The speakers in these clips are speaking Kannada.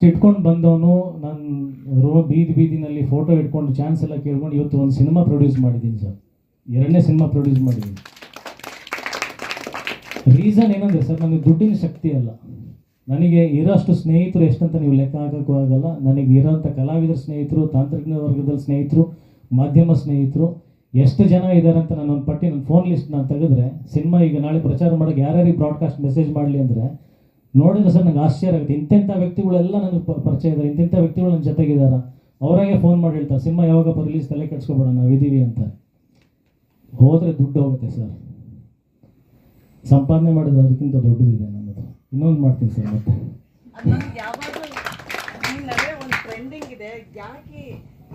ಇಟ್ಕೊಂಡು ಬಂದವನು. ನಾನು ಬೀದಿನಲ್ಲಿ ಫೋಟೋ ಇಟ್ಕೊಂಡು ಚಾನ್ಸ್ ಎಲ್ಲ ಕೇಳ್ಕೊಂಡು ಇವತ್ತು ಒಂದು ಸಿನಿಮಾ ಪ್ರೊಡ್ಯೂಸ್ ಮಾಡಿದ್ದೀನಿ ಸರ್, 2ನೇ ಸಿನಿಮಾ ಪ್ರೊಡ್ಯೂಸ್ ಮಾಡಿದ್ದೀನಿ. ರೀಸನ್ ಏನಂದರೆ ಸರ್, ನನಗೆ ದುಡ್ಡಿನ ಶಕ್ತಿ ಅಲ್ಲ, ನನಗೆ ಇರೋಷ್ಟು ಸ್ನೇಹಿತರು ಎಷ್ಟಂತ ನೀವು ಲೆಕ್ಕ ಹಾಕೋಕ್ಕೂ ಆಗಲ್ಲ. ನನಗೆ ಇರೋಂಥ ಕಲಾವಿದರ ಸ್ನೇಹಿತರು, ತಾಂತ್ರಿಕ ವರ್ಗದಲ್ಲಿ ಸ್ನೇಹಿತರು, ಮಾಧ್ಯಮ ಸ್ನೇಹಿತರು ಎಷ್ಟು ಜನ ಇದ್ದಾರೆ ಅಂತ ನಾನು ಒಂದು ಪಟ್ಟಿ ನನ್ನ ಫೋನ್ ಲಿಸ್ಟ್ ನಾನು ತೆಗೆದ್ರೆ, ಸಿನಿಮಾ ಈಗ ನಾಳೆ ಪ್ರಚಾರ ಮಾಡೋಕ್ಕೆ ಯಾರ್ಯಾರಿಗೆ ಬ್ರಾಡ್ಕಾಸ್ಟ್ ಮೆಸೇಜ್ ಮಾಡಲಿ ಅಂದರೆ ನೋಡಿದ್ರೆ ಸರ್ ನನಗೆ ಆಶ್ಚರ್ಯ ಆಗುತ್ತೆ. ಇಂಥ ವ್ಯಕ್ತಿಗಳೆಲ್ಲ ನನಗೆ ಪರಿಚಯ ಇದ್ದಾರೆ, ಇಂಥ ವ್ಯಕ್ತಿಗಳು ನನ್ನ ಜೊತೆಗಿದ್ದಾರೆ. ಅವರಾಗೆ ಫೋನ್ ಮಾಡಿ ಹೇಳ್ತಾರೆ, ಸಿನಿಮಾ ಯಾವಾಗಪ್ಪ ರಿಲೀಸ್, ತಲೆ ಕೆಡ್ಸ್ಕೊಬೇಡ, ನಾವಿದ್ದೀವಿ ಅಂತ. ಹೋದರೆ ದುಡ್ಡು ಹೋಗುತ್ತೆ ಸರ್, ಸಂಪಾದನೆ ಮಾಡಿದ್ರೆ ಅದಕ್ಕಿಂತ ದೊಡ್ಡದಿದೆ ನನ್ನದು. ಇನ್ನೊಂದು ಮಾಡ್ತೀನಿ ಸರ್ ಮತ್ತೆ. ಯಾವಾಗಲೂ ಒಂದು ಟ್ರೆಂಡಿಂಗ್ ಇದೆ, ಯಾಕೆ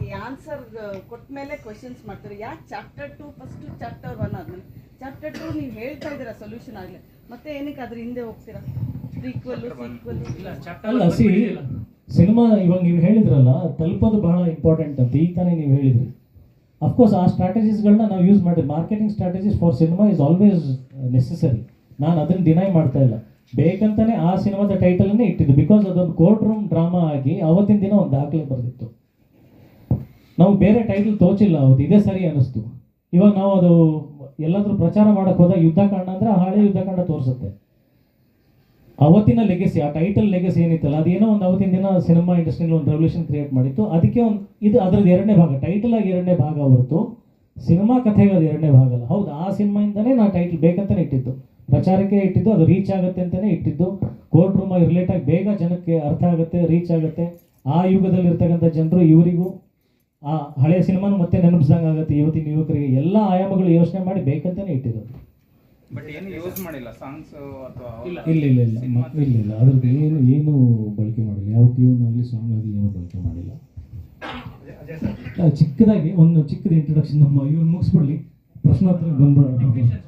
ಈ ಆನ್ಸರ್ ಕೊಟ್ಟ ಮೇಲೆ ಕ್ವಶನ್ಸ್ ಮಾಡ್ತಾರೆ, ಯಾಕೆ ಚಾಪ್ಟರ್ 2 ಫಸ್ಟ್ ಚಾಪ್ಟರ್ 1 ಆದ್ಮೇಲೆ ಚಾಪ್ಟರ್ 2 ನೀವು ಹೇಳ್ತಾ ಇದ್ದೀರಾ ಸೊಲ್ಯೂಷನ್ ಆಗಲಿ, ಮತ್ತೆ ಏನಕ್ಕೆ ಅದ್ರ ಹಿಂದೆ ಹೋಗ್ತೀರಾ? ಅಲ್ಲ ಸಿನಿಮಾ ಇವಾಗ ನೀವು ಹೇಳಿದ್ರಲ್ಲ, ತಲುಪೋದು ಬಹಳ ಇಂಪಾರ್ಟೆಂಟ್ ಅಂತ ಈಗ ತಾನೇ ನೀವು ಹೇಳಿದ್ರಿ. ಅಫ್ಕೋರ್ಸ್ ಆ ಸ್ಟ್ರಾಟಜೀಸ್ಗಳನ್ನ ನಾವು ಯೂಸ್ ಮಾಡಿದ್ವಿ. Marketing strategies for cinema is always necessary. ನಾನು ಅದನ್ನು ಡಿನೈ ಮಾಡ್ತಾ ಇಲ್ಲ. ಬೇಕಂತಾನೆ ಆ ಸಿನಿಮಾದ ಟೈಟಲನ್ನೇ ಇಟ್ಟಿದ್ದು, ಬಿಕಾಸ್ ಅದೊಂದು ಕೋರ್ಟ್ ರೂಮ್ ಡ್ರಾಮಾ ಆಗಿ ಅವತ್ತಿನ ದಿನ ಒಂದು ದಾಖಲೆ ಬರೆದಿತ್ತು. ನಾವು ಬೇರೆ ಟೈಟಲ್ ತೋಚಿಲ್ಲ, ಅವತ್ತು ಇದೇ ಸರಿ ಅನ್ನಿಸ್ತು. ಇವಾಗ ನಾವು ಅದು ಎಲ್ಲಾದರೂ ಪ್ರಚಾರ ಮಾಡೋಕ್ಕೆ ಹೋದಾಗ ಯುದ್ಧಕಾಂಡ ಅಂದರೆ ಆ ಹಳೆ ಯುದ್ಧಕಾಂಡ ತೋರಿಸುತ್ತೆ. ಅವತ್ತಿನ ಲೆಗೆಸಿ, ಆ ಟೈಟಲ್ ಲೆಗೆಸಿ ಏನಿತ್ತಲ್ಲ, ಅದೇನೋ ಒಂದು ಅವತ್ತಿನ ದಿನ ಸಿನಿಮಾ ಇಂಡಸ್ಟ್ರಿಯಲ್ಲಿ ಒಂದು ರೆವಲ್ಯೂಷನ್ ಕ್ರಿಯೇಟ್ ಮಾಡಿತ್ತು. ಅದಕ್ಕೆ ಒಂದು ಇದು ಅದರದ್ದು 2ನೇ ಭಾಗ, ಟೈಟಲ್ ಆಗಿ 2ನೇ ಭಾಗ ಹೊರತು ಸಿನಿಮಾ ಕಥೆಗೆ ಅದು 2ನೇ ಭಾಗ ಅಲ್ಲ. ಹೌದು, ಆ ಸಿನಿಮಾಯಿಂದನೇ ನಾವು ಟೈಟಲ್ ಬೇಕಂತಾನೆ ಇಟ್ಟಿದ್ದು, ಪ್ರಚಾರಕ್ಕೆ ಇಟ್ಟಿದ್ದು, ಅದು ರೀಚ್ ಆಗುತ್ತೆ ಅಂತಲೇ ಇಟ್ಟಿದ್ದು. ಕೋರ್ಟ್ ರೂಮ್ ಆಗಿ ರಿಲೇಟ್ ಆಗಿ ಬೇಗ ಜನಕ್ಕೆ ಅರ್ಥ ಆಗುತ್ತೆ, ರೀಚ್ ಆಗುತ್ತೆ. ಆ ಯುಗದಲ್ಲಿ ಇರ್ತಕ್ಕಂಥ ಜನರು ಇವರಿಗೂ ಆ ಹಳೆಯ ಸಿನಿಮಾನು ಮತ್ತೆ ನೆನಪಿಸ್ದಂಗೆ ಆಗುತ್ತೆ ಇವತ್ತಿನ ಯುವಕರಿಗೆ. ಎಲ್ಲ ಆಯಾಮಗಳು ಯೋಚನೆ ಮಾಡಿ ಬೇಕಂತಾನೆ ಇಟ್ಟಿರೋದು. ಬಟ್ ಏನು ಯೂಸ್ ಮಾಡಿಲ್ಲ ಸಾಂಗ್ಸ್ ಅಥವಾ ಇಲ್ಲ ಅದ್ರದ್ದು ಏನು ಬಳಕೆ ಮಾಡಿಲ್ಲ. ಯಾವ ಟ್ಯೂನ್ ಆಗಲಿ ಸಾಂಗ್ ಆಗಲಿ ಏನೂ ಬಳಕೆ ಮಾಡಿಲ್ಲ. ಚಿಕ್ಕದಾಗಿ ಒಂದು ಚಿಕ್ಕದ ಇಂಟ್ರೊಡಕ್ಷನ್ ನಮ್ಮ ಇವ್ರು ಮುಗಿಸ್ಬಿಡ್ಲಿ, ಪ್ರಶ್ನೋತ್ತರ ಬಂದ್ಬಿಡೋಣ.